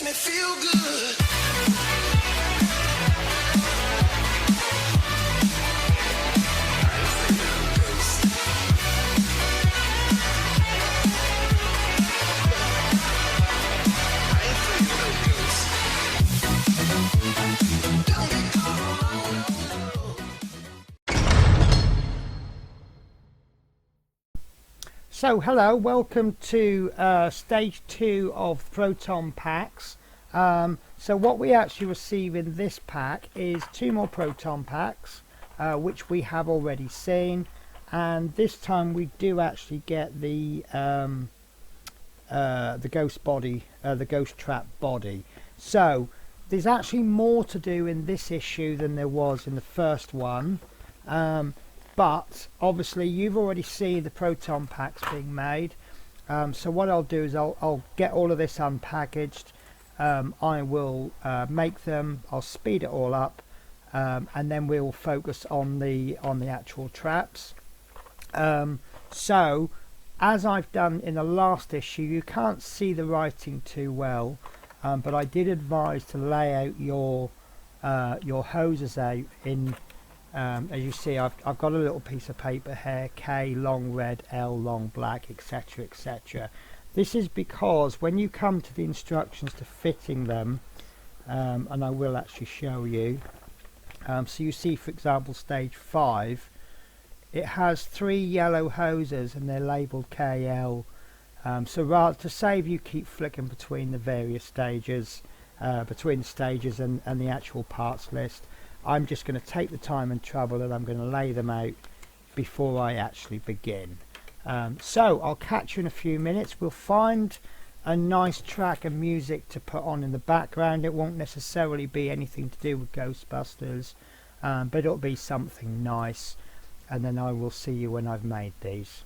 me feel good. So hello, welcome to stage 2 of Proton packs. So what we actually receive in this pack is 2 more Proton packs, which we have already seen, and this time we do actually get the ghost body, the ghost trap body. So there's actually more to do in this issue than there was in the first one. But obviously you've already seen the Proton packs being made, so what I'll do is I'll get all of this unpackaged. I will make them, I'll speed it all up, and then we'll focus on the actual traps. So as I've done in the last issue, you can't see the writing too well, but I did advise to lay out your hoses out in as you see, I've got a little piece of paper here, K long red, L long black, etc, etc. This is because when you come to the instructions to fitting them, and I will actually show you, so you see for example stage 5, it has 3 yellow hoses and they're labelled KL, so rather to save you keep flicking between the various stages, between the stages and the actual parts list, I'm just going to take the time and trouble and I'm going to lay them out before I actually begin. So I'll catch you in a few minutes. We'll find a nice track of music to put on in the background. It won't necessarily be anything to do with Ghostbusters, but it'll be something nice, and then I will see you when I've made these.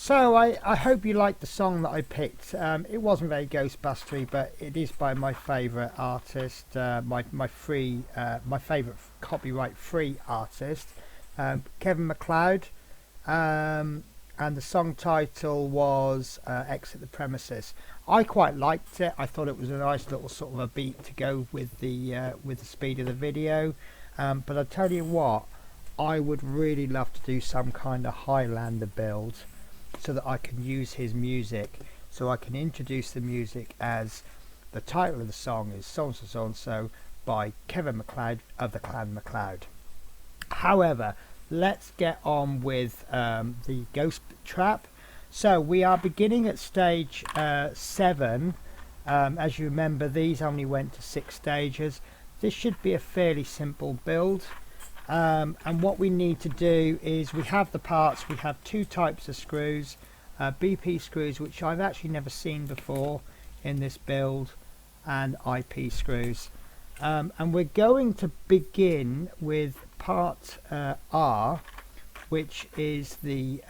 So I hope you liked the song that I picked. It wasn't very Ghostbustery, but it is by my favourite artist, my favourite copyright free artist, Kevin MacLeod, and the song title was Exit the Premises. I quite liked it. I thought it was a nice little sort of a beat to go with the speed of the video. But I tell you what, I would really love to do some kind of Highlander build, so that I can use his music, so I can introduce the music as the title of the song is so and so so and so by Kevin MacLeod of the Clan MacLeod. However, let's get on with the Ghost Trap. So we are beginning at stage 7. As you remember, these only went to 6 stages. This should be a fairly simple build. And what we need to do is, we have the parts, we have 2 types of screws, BP screws, which I've actually never seen before in this build, and IP screws. And we're going to begin with part R, which is the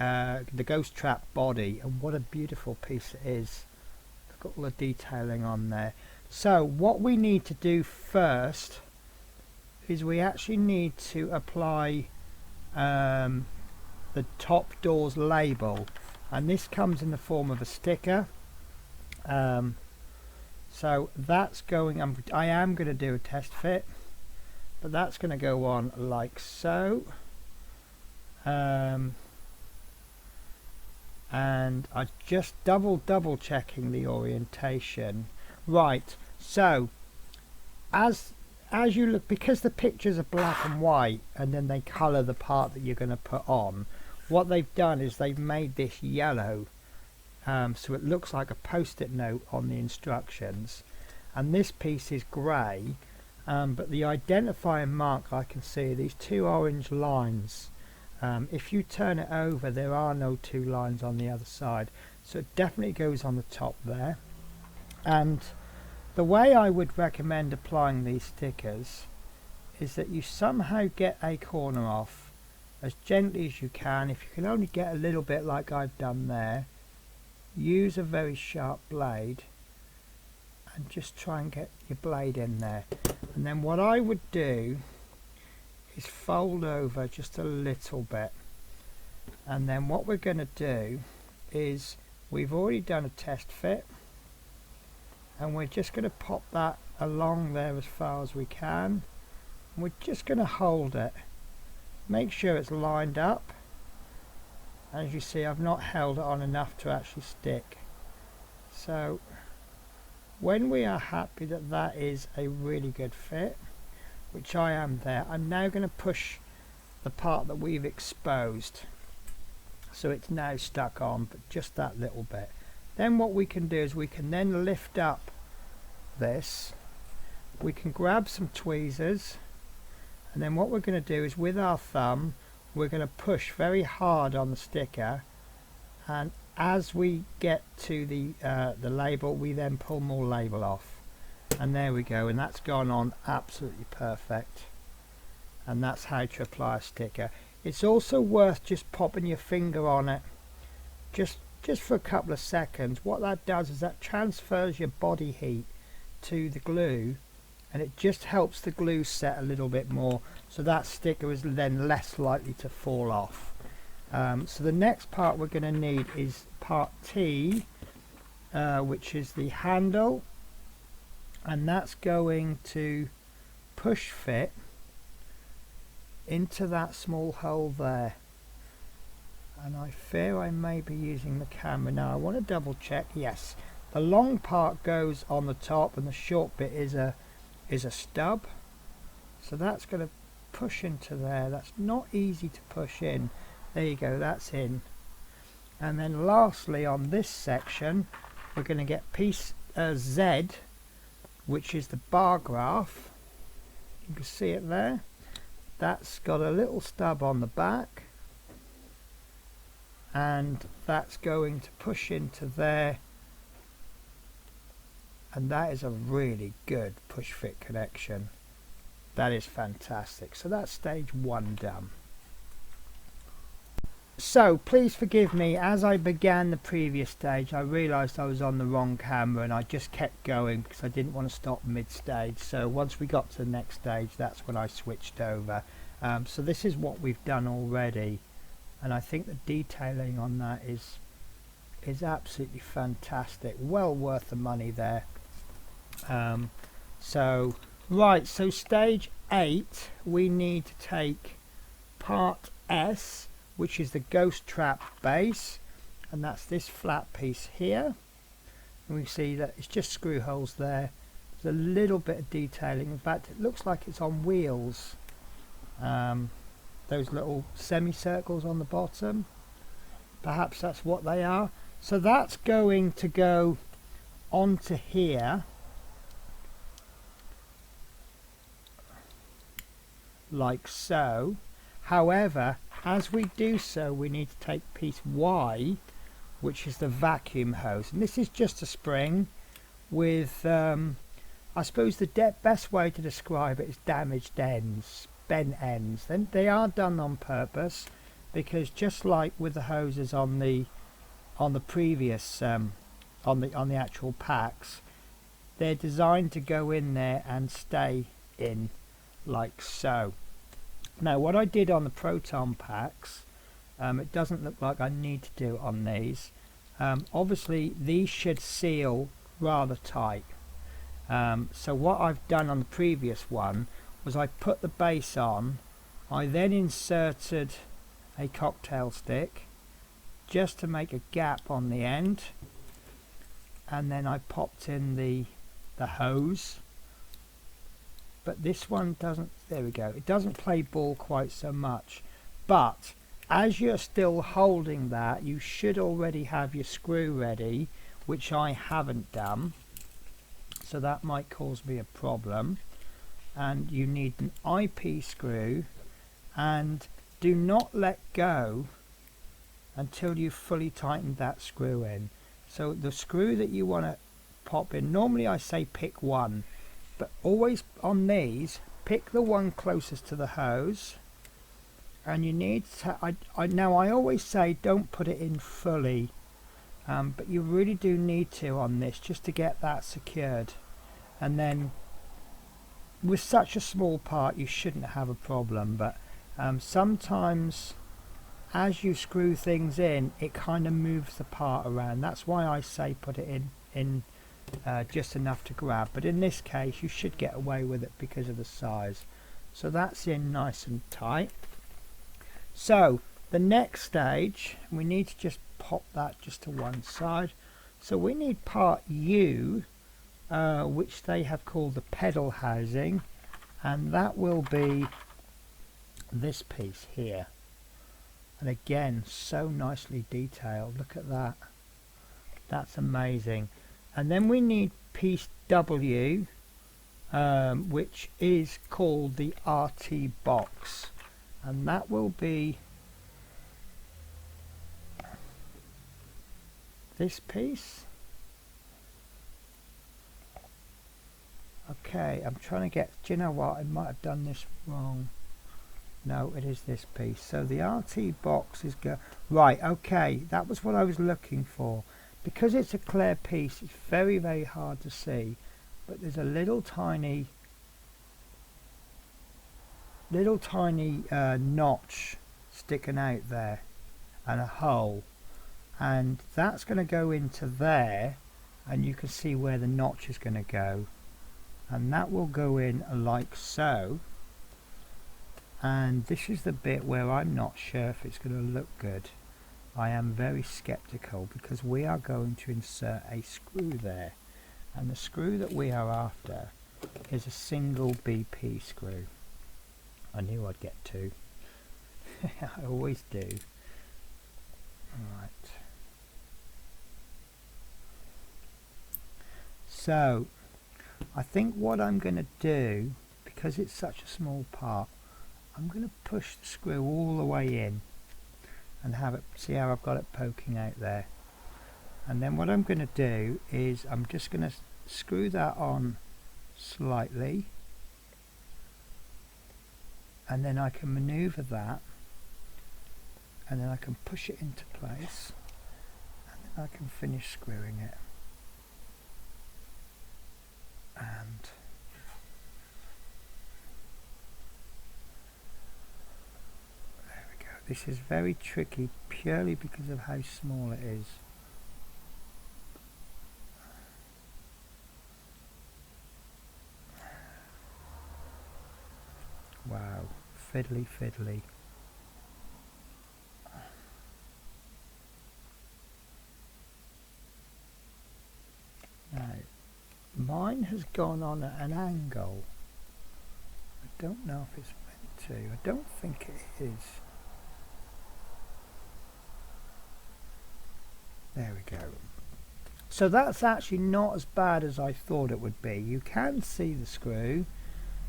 Ghost Trap body, and what a beautiful piece it is. Look at all the detailing on there. So what we need to do first is we actually need to apply the top doors label, and this comes in the form of a sticker. So that's going, I am going to do a test fit, but that's going to go on like so. And I just double checking the orientation. Right, so as you look, because the pictures are black and white and then they colour the part that you're going to put on, what they've done is they've made this yellow, so it looks like a post-it note on the instructions, and this piece is grey, but the identifying mark I can see these 2 orange lines. If you turn it over, there are no 2 lines on the other side, so it definitely goes on the top there. And the way I would recommend applying these stickers is that you somehow get a corner off as gently as you can. If you can only get a little bit like I've done there, use a very sharp blade and just try and get your blade in there. And then what I would do is fold over just a little bit, and then what we're going to do is, we've already done a test fit, and we're just going to pop that along there as far as we can. We're just going to hold it, make sure it's lined up. As you see, I've not held it on enough to actually stick. So when we are happy that that is a really good fit, which I am there, I'm now going to push the part that we've exposed, so it's now stuck on, but just that little bit. Then what we can do is we can then lift up this, we can grab some tweezers, and then what we're going to do is with our thumb we're going to push very hard on the sticker, and as we get to the label, we then pull more label off, and there we go, and that's gone on absolutely perfect. And that's how to apply a sticker. It's also worth just popping your finger on it just for a couple of seconds. What that does is that transfers your body heat to the glue, and it just helps the glue set a little bit more, so that sticker is then less likely to fall off. So the next part we're going to need is part T, which is the handle, and that's going to push fit into that small hole there. And I fear I may be using the camera now. I want to double check. Yes, the long part goes on the top and the short bit is a stub, so that's going to push into there. That's not easy to push in. There you go, that's in. And then lastly on this section we're going to get piece Z, which is the bar graph. You can see it there. That's got a little stub on the back, and that's going to push into there, and that is a really good push fit connection. That is fantastic. So that's stage 1 done. So please forgive me, as I began the previous stage I realised I was on the wrong camera and I just kept going because I didn't want to stop mid-stage. So once we got to the next stage, that's when I switched over. So this is what we've done already, and I think the detailing on that is absolutely fantastic, well worth the money there. So stage 8, we need to take part S, which is the ghost trap base, and that's this flat piece here, and we see that it's just screw holes there. There's a little bit of detailing, in fact it looks like it's on wheels, those little semicircles on the bottom, perhaps that's what they are. So that's going to go onto here like so. However, as we do so, we need to take piece Y, which is the vacuum hose, and this is just a spring with I suppose the best way to describe it is damaged ends, bent ends. Then they are done on purpose, because just like with the hoses on the previous on the actual packs, they're designed to go in there and stay in like so. Now what I did on the Proton packs, it doesn't look like I need to do it on these. Obviously these should seal rather tight, so what I've done on the previous one was I put the base on, I then inserted a cocktail stick just to make a gap on the end, and then I popped in the hose. But this one doesn't, there we go, it doesn't play ball quite so much, but as you're still holding that, you should already have your screw ready, which I haven't done, so that might cause me a problem. And you need an IP screw, and do not let go until you've fully tightened that screw in. So the screw that you want to pop in, normally I say pick one, but always on these pick the one closest to the hose, and you need to, now I always say don't put it in fully, but you really do need to on this just to get that secured, and then with such a small part you shouldn't have a problem. But sometimes as you screw things in, it kind of moves the part around. That's why I say put it in just enough to grab, but in this case you should get away with it because of the size. So that's in nice and tight. So the next stage, we need to just pop that just to one side. So we need part U, which they have called the pedal housing, and that will be this piece here. And again, so nicely detailed, look at that, that's amazing. And then we need piece W, which is called the RT box, and that will be this piece. Okay, I'm trying to get, do you know what, I might have done this wrong. No, it is this piece. So the RT box is right, okay, that was what I was looking for. Because it's a clear piece, it's very, very hard to see, but there's a little tiny notch sticking out there, and a hole, and that's going to go into there, and you can see where the notch is going to go, and that will go in like so. And this is the bit where I'm not sure if it's going to look good. I am very skeptical, because we are going to insert a screw there, and the screw that we are after is a single BP screw. I knew I'd get two. I always do. Right. So I think what I'm going to do, because it's such a small part, I'm going to push the screw all the way in and have it, see how I've got it poking out there. And then what I'm going to do is I'm just going to screw that on slightly, and then I can maneuver that and then I can push it into place, and then I can finish screwing it. And there we go. This is very tricky purely because of how small it is. Wow, fiddly fiddly. Now, mine has gone on at an angle. I don't know if it's meant to. I don't think it is. There we go. So that's actually not as bad as I thought it would be. You can see the screw,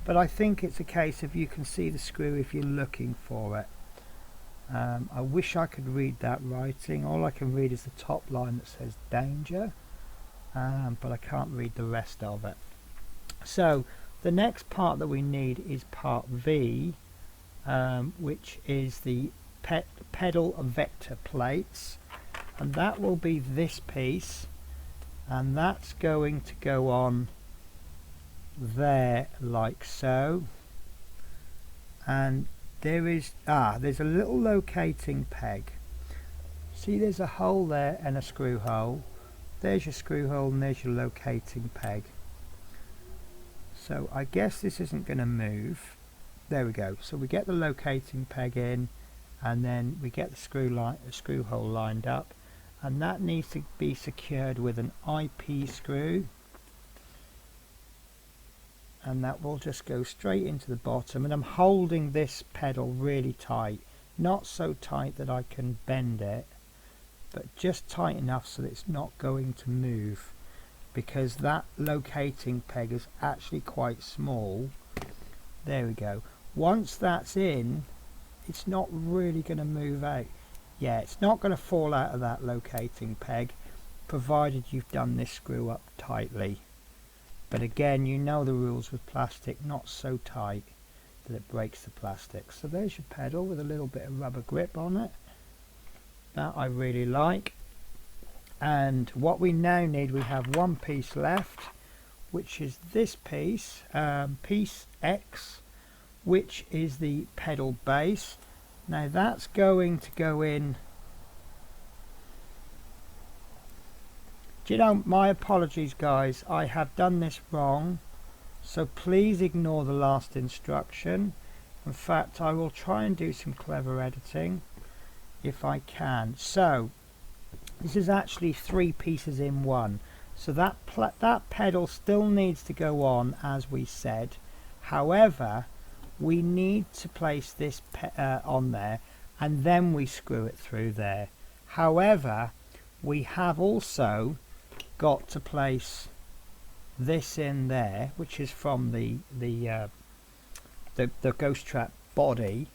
but I think it's a case of you can see the screw if you're looking for it. I wish I could read that writing. All I can read is the top line that says danger, but I can't read the rest of it. So the next part that we need is part V, which is the pedal vector plates, and that will be this piece, and that's going to go on there like so. And there's a little locating peg. See, there's a hole there and a screw hole. There's your screw hole and there's your locating peg. So I guess this isn't going to move. There we go. So we get the locating peg in, and then we get the screw hole lined up, and that needs to be secured with an IP screw, and that will just go straight into the bottom. And I'm holding this pedal really tight, not so tight that I can bend it, but just tight enough so that it's not going to move, because that locating peg is actually quite small. There we go. Once that's in, it's not really going to move out. Yeah, it's not going to fall out of that locating peg, provided you've done this screw up tightly. But again, you know the rules with plastic, not so tight that it breaks the plastic. So there's your pedal with a little bit of rubber grip on it. That I really like. And what we now need, we have one piece left, which is this piece, piece X, which is the pedal base. Now that's going to go in. Do you know, my apologies guys, I have done this wrong, so please ignore the last instruction. In fact, I will try and do some clever editing if I can. So this is actually 3 pieces in one, so that pedal still needs to go on as we said. However, we need to place this on there, and then we screw it through there. However, we have also got to place this in there, which is from the ghost trap body.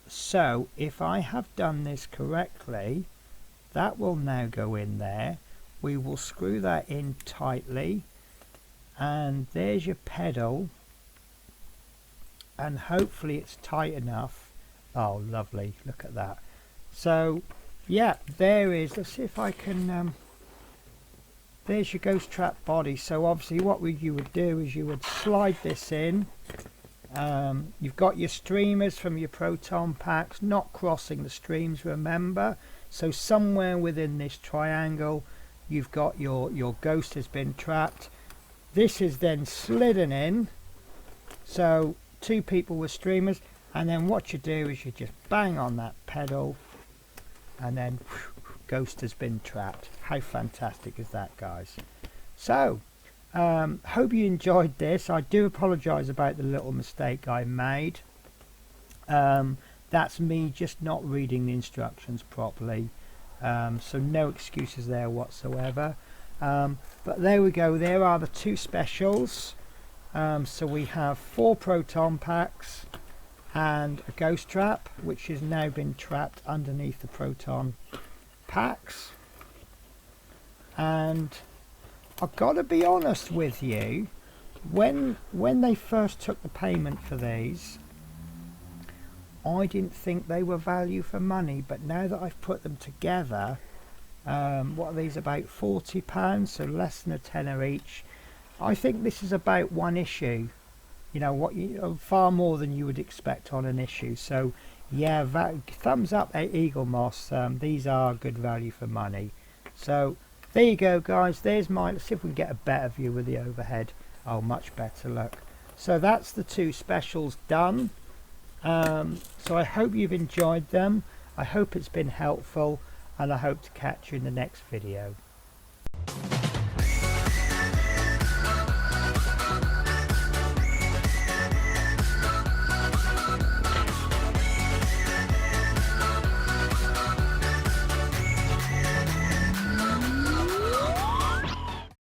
So if I have done this correctly, that will now go in there. We will screw that in tightly, and there's your pedal, and hopefully it's tight enough. Oh lovely, look at that. So yeah, there is, let's see if I can there's your ghost trap body. So obviously what you would do is you would slide this in. You've got your streamers from your proton packs, not crossing the streams, remember. So somewhere within this triangle you've got your ghost has been trapped. This is then slidden in, so 2 people with streamers, and then what you do is you just bang on that pedal, and then whew, ghost has been trapped. How fantastic is that, guys? So hope you enjoyed this. I do apologize about the little mistake I made. That's me just not reading the instructions properly, so no excuses there whatsoever. But there we go, there are the 2 specials. So we have 4 proton packs and a ghost trap, which has now been trapped underneath the proton packs. And I've got to be honest with you, when they first took the payment for these, I didn't think they were value for money, but now that I've put them together, what are these, about £40, so less than a tenner each. I think this is about one issue, you know, far more than you would expect on an issue. So yeah, thumbs up at Eaglemoss. These are good value for money. So there you go, guys. There's mine. Let's see if we can get a better view with the overhead. Oh, much better, look. So that's the two specials done. So I hope you've enjoyed them. I hope it's been helpful, and I hope to catch you in the next video.